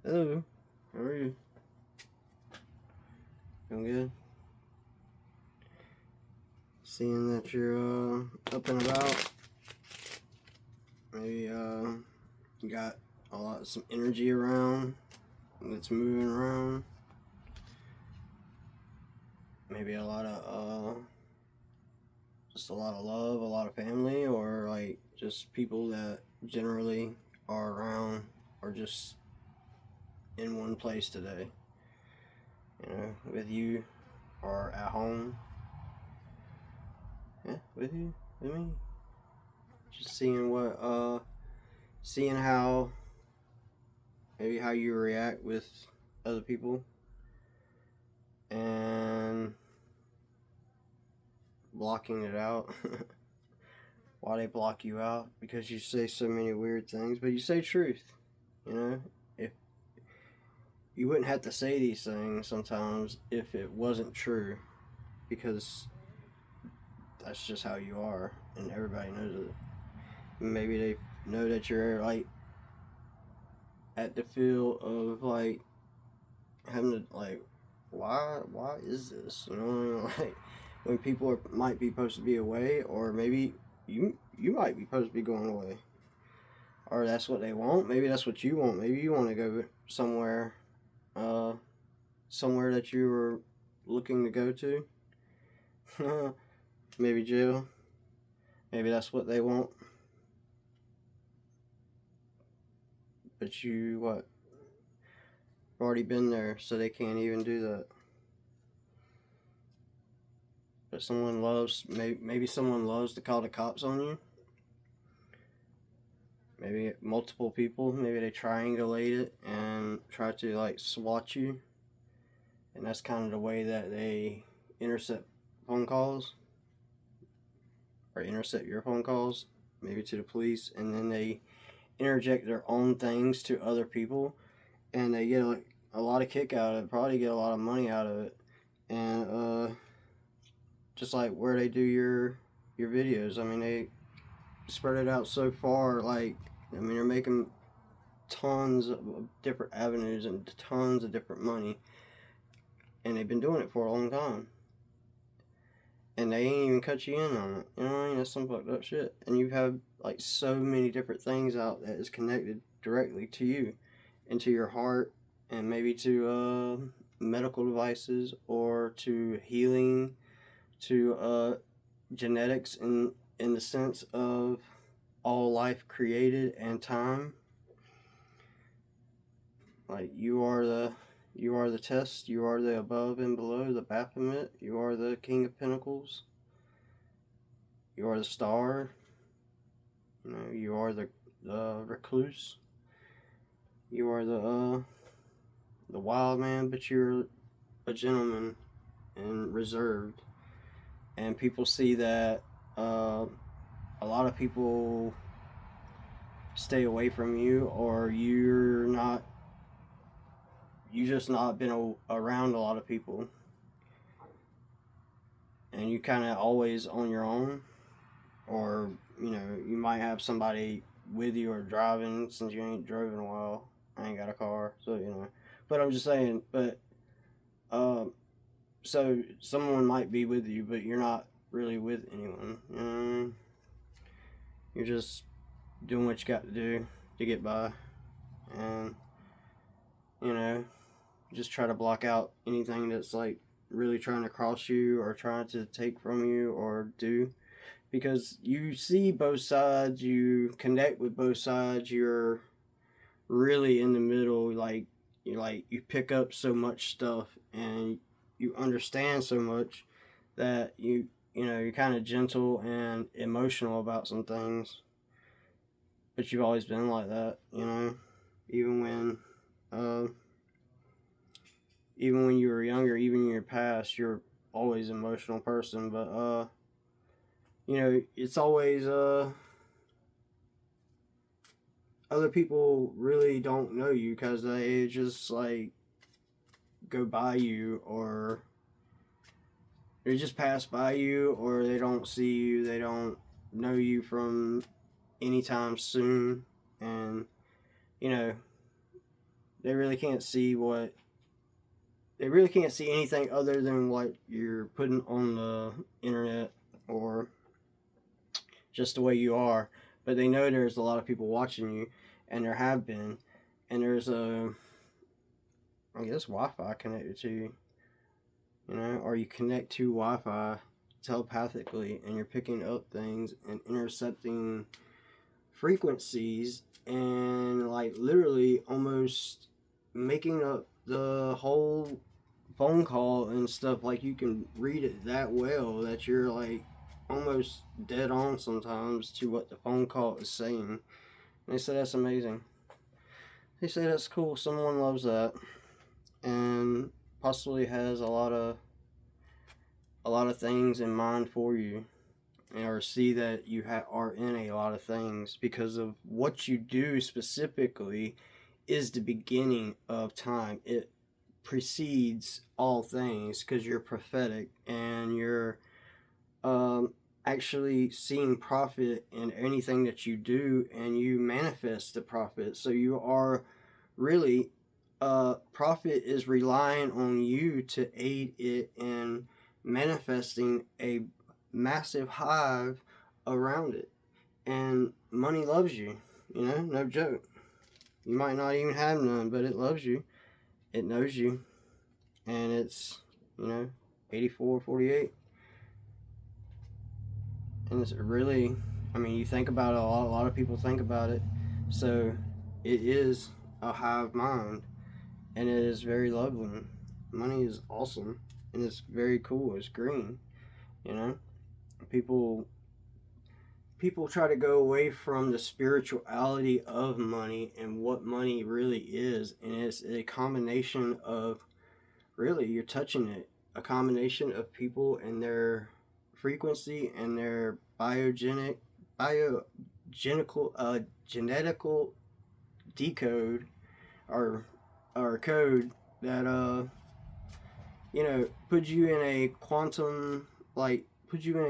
Hello, how are you? Doing good? Seeing that you're up and about, maybe you got some energy around that's moving around. Maybe just a lot of love, a lot of family, or like just people that generally are around or just in one place today. With you or at home. Yeah, with you, with me. Just seeing how maybe how you react with other people and blocking it out. Why they block you out? Because you say so many weird things, but you say truth. If you wouldn't have to say these things sometimes if it wasn't true, because that's just how you are, and everybody knows it. Maybe they know that you're like at the feel of like having to like, why is this? Like when people might be supposed to be away, or maybe you might be supposed to be going away, or that's what they want. Maybe that's what you want. Maybe you want to go somewhere, somewhere that you were looking to go to. Maybe jail. Maybe that's what they want. But you what? Already been there, so they can't even do that. But maybe someone loves to call the cops on you. Maybe multiple people, maybe they triangulate it and try to like swat you. And that's kind of the way that they intercept phone calls, or intercept your phone calls, maybe to the police, and then they interject their own things to other people, and they get a lot of kick out of it, probably get a lot of money out of it. And just like where they do your videos, I mean, they spread it out so far. Like, I mean, they're making tons of different avenues and tons of different money, and they've been doing it for a long time, and they ain't even cut you in on it. You know what I mean? That's some fucked up shit. And you have like so many different things out that is connected directly to you and to your heart, and maybe to medical devices, or to healing, to genetics, in the sense of all life created and time. Like you are the test, you are the above and below, the Baphomet, you are the King of Pentacles, you are the star, you are the recluse, you are the wild man, but you're a gentleman and reserved. And people see that. A lot of people stay away from you, or you just not been around a lot of people, and you kind of always on your own, or you might have somebody with you or driving, since you ain't drove in a while. I ain't got a car, so but I'm just saying. But so someone might be with you, but you're not really with anyone. You're just doing what you got to do to get by, and just try to block out anything that's like really trying to cross you or trying to take from you or do, because you see both sides, you connect with both sides, you're really in the middle. Like you pick up so much stuff, and you understand so much that you're kind of gentle and emotional about some things. But you've always been like that, even when even when you were younger, even in your past, you're always an emotional person. But it's always other people really don't know you, because they just like go by you, or they just pass by you, or they don't see you, they don't know you from anytime soon. And they really can't see anything other than what you're putting on the internet or just the way you are. But they know there's a lot of people watching you, and there have been, and there's I guess Wi-Fi connected to you, or you connect to Wi-Fi telepathically, and you're picking up things and intercepting frequencies, and like literally almost making up the whole phone call and stuff. Like you can read it that well that you're like almost dead on sometimes to what the phone call is saying. And they say that's amazing. They say that's cool. Someone loves that, and possibly has a lot of things in mind for you, or see that you are in a lot of things, because of what you do specifically is the beginning of time. It precedes all things because you're prophetic, and you're actually seeing profit in anything that you do, and you manifest the profit. So you are really, profit is relying on you to aid it in manifesting a massive hive around it. And money loves you, no joke. You might not even have none, but it loves you. It knows you. And it's, 84-48. And it's really, you think about it, a lot of people think about it. So it is a hive mind, and it is very lovely. Money is awesome, and it's very cool. It's green, People try to go away from the spirituality of money and what money really is, and it's a combination of, really, you're touching it, a combination of people and their frequency and their genetical decode, or code that puts you in a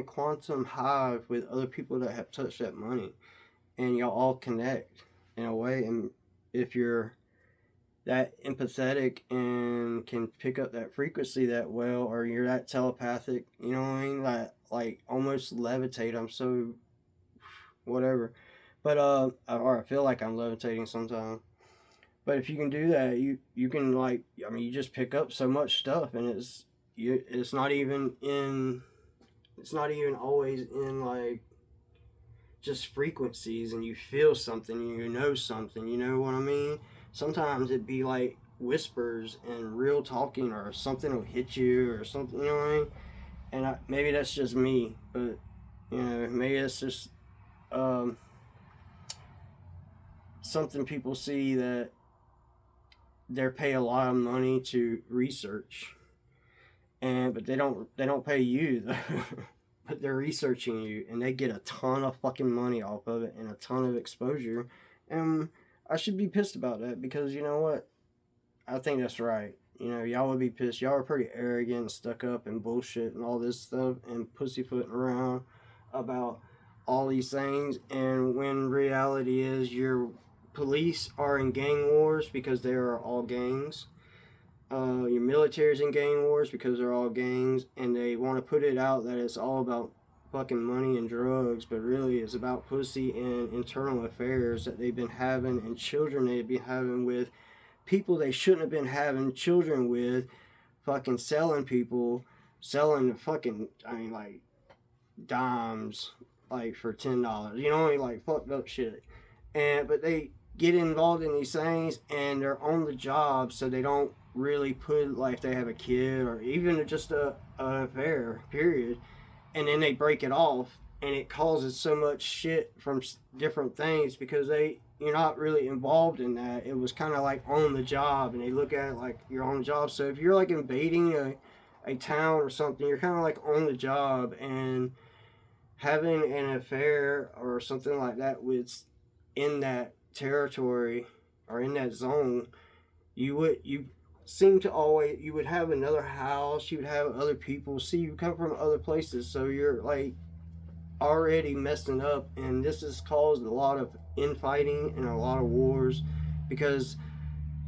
quantum, hive with other people that have touched that money, and y'all all connect in a way. And if you're that empathetic and can pick up that frequency that well, or you're that telepathic, you know what I mean, like almost levitate. I'm so whatever, but or I feel like I'm levitating sometimes. But if you can do that, you can, you just pick up so much stuff, and it's not even always in just frequencies, and you feel something, and you know something, you know what I mean? Sometimes it'd be like whispers and real talking, or something will hit you or something, you know what I mean? And maybe that's just me, but maybe it's just something people see that they pay a lot of money to research, but they don't pay you though. But they're researching you, and they get a ton of fucking money off of it and a ton of exposure. And I should be pissed about that, because you know what? I think that's right. Y'all would be pissed. Y'all are pretty arrogant, stuck up, and bullshit, and all this stuff, and pussyfooting around about all these things. And when reality is, your police are in gang wars because they are all gangs. Your military's in gang wars because they're all gangs, and they want to put it out that it's all about fucking money and drugs, but really it's about pussy and internal affairs that they've been having, and children they've been having with people they shouldn't have been having children with, fucking selling fucking, dimes, for $10, fucked up shit. But they get involved in these things, and they're on the job, so they don't really put, they have a kid, or even just an affair, period, and then they break it off, and it causes so much shit from different things, because you're not really involved in that. It was kind of like on the job, and they look at it like you're on the job. So if you're invading a town or something, you're kind of on the job, and having an affair or something like that with in that territory or in that zone, you would have another house, you would have other people see you come from other places, so you're already messing up. And this has caused a lot of infighting and a lot of wars, because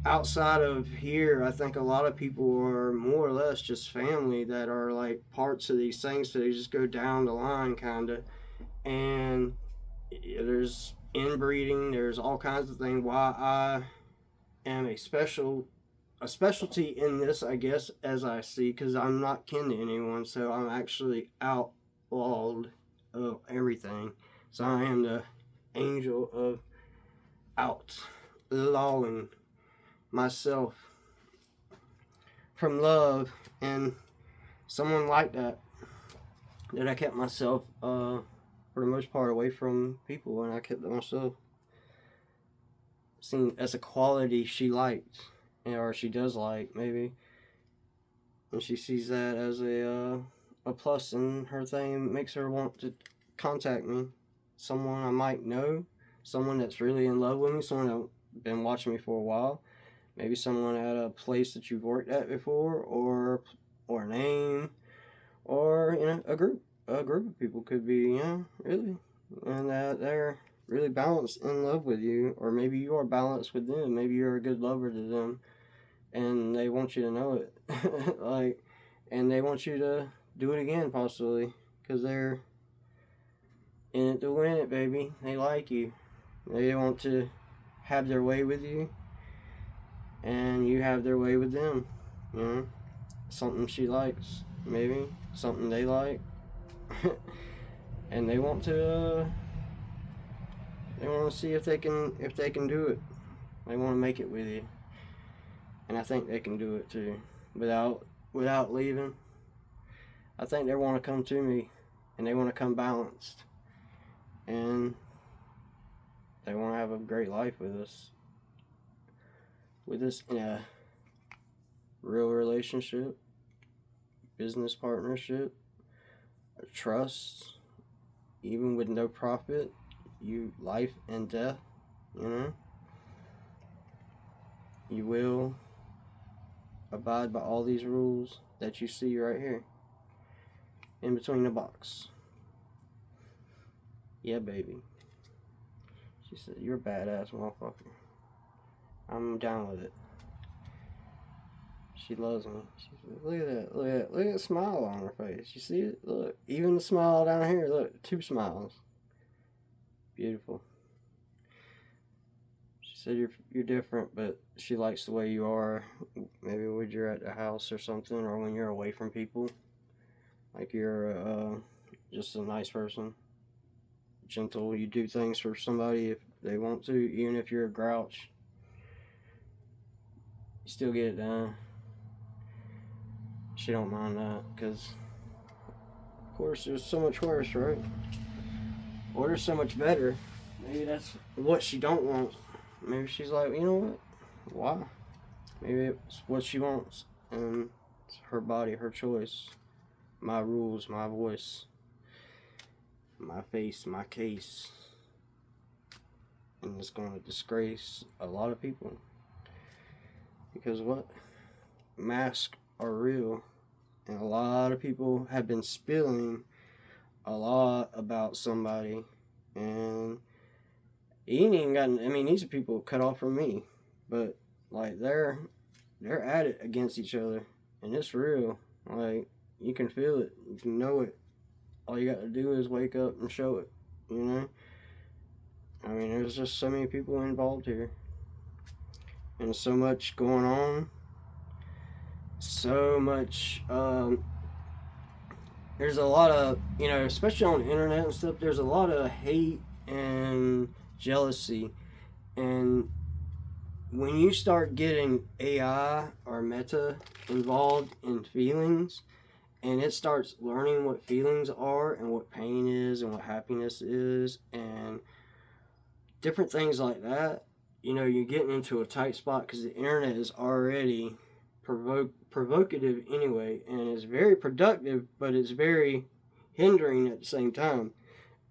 outside of here, I think a lot of people are more or less just family that are like parts of these things. So they just go down the line, kind of. And there's inbreeding. There's all kinds of things. Why I am a specialty in this, I guess, as I see, because I'm not kin to anyone, so I'm actually outlawed of everything. So I am the angel of outlawing myself from love, and someone like that I kept myself for the most part away from people, and I kept myself seen as a quality she liked, or she does like, maybe, and she sees that as a plus in her thing. Makes her want to contact me, someone I might know, someone that's really in love with me, someone that's been watching me for a while, maybe someone at a place that you've worked at before, or a name, or a group of people could be, really, and that they're really balanced in love with you, or maybe you are balanced with them. Maybe you're a good lover to them, and they want you to know it, like, and they want you to do it again, possibly, because they're in it to win it, baby. They like you. They want to have their way with you, and you have their way with them. Something she likes, maybe something they like, and they want to. They want to see if they can do it. They want to make it with you, and I think they can do it too, without leaving. I think they want to come to me, and they want to come balanced, and they want to have a great life with us. In a real relationship, business partnership, a trust, even with no profit, life and death, you will abide by all these rules that you see right here in between the box. Yeah, baby. She said, you're a badass motherfucker. I'm down with it. She loves me. She said, look at that. Look at the smile on her face. You see it? Look. Even the smile down here. Look. 2 smiles. Beautiful. She said you're different, but she likes the way you are. Maybe when you're at the house or something, or when you're away from people. Like you're just a nice person. Gentle. You do things for somebody if they want to, even if you're a grouch. You still get it done. She don't mind that, because of course there's so much worse, right? Or there's so much better. Maybe that's what she don't want. Maybe she's like, you know what? Why? Maybe it's what she wants, and it's her body, her choice. My rules, my voice, my face, my case. And it's going to disgrace a lot of people. Because what? Masks are real. And a lot of people have been spilling a lot about somebody. And he ain't even gotten, these are people cut off from me. But, like, they're at it against each other. And it's real. Like, you can feel it. You can know it. All you got to do is wake up and show it. There's just so many people involved here. And so much going on. So much, there's a lot of, especially on the internet and stuff, there's a lot of hate and jealousy. And when you start getting AI or meta involved in feelings, and it starts learning what feelings are, and what pain is, and what happiness is, and different things like that, you're getting into a tight spot, because the internet is already provocative anyway, and it's very productive, but it's very hindering at the same time.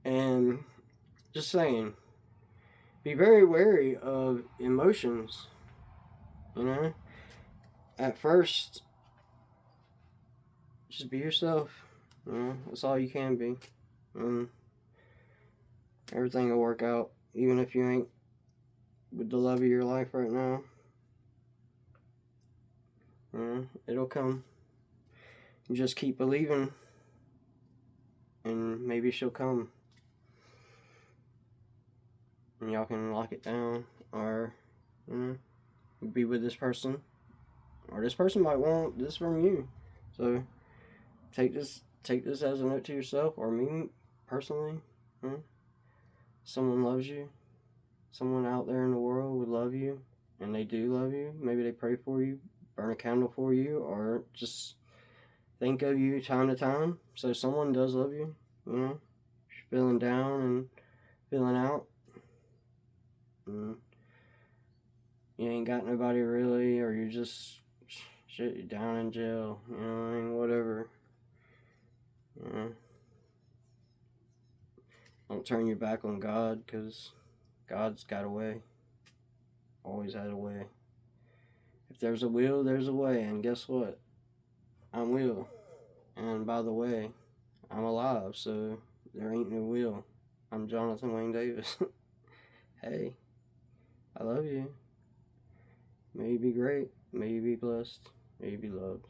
And just saying, be very wary of emotions. At first, just be yourself. That's all you can be, and everything will work out, even if you ain't with the love of your life right now. it'll come. You just keep believing, and maybe she'll come. And y'all can lock it down, or be with this person, or this person might want this from you. So take this as a note to yourself, or me personally. Someone loves you. Someone out there in the world would love you, and they do love you. Maybe they pray for you, burn a candle for you, or just think of you time to time. So someone does love you. You're feeling down and feeling out, and you ain't got nobody really, or you're just shit, you're down in jail. Whatever. Don't turn your back on God, because God's got a way. Always had a way. If there's a will, there's a way. And guess what? I'm Will. And by the way, I'm alive, so there ain't no will. I'm Jonathan Wayne Davis. Hey, I love you. May you be great. May you be blessed. May you be loved.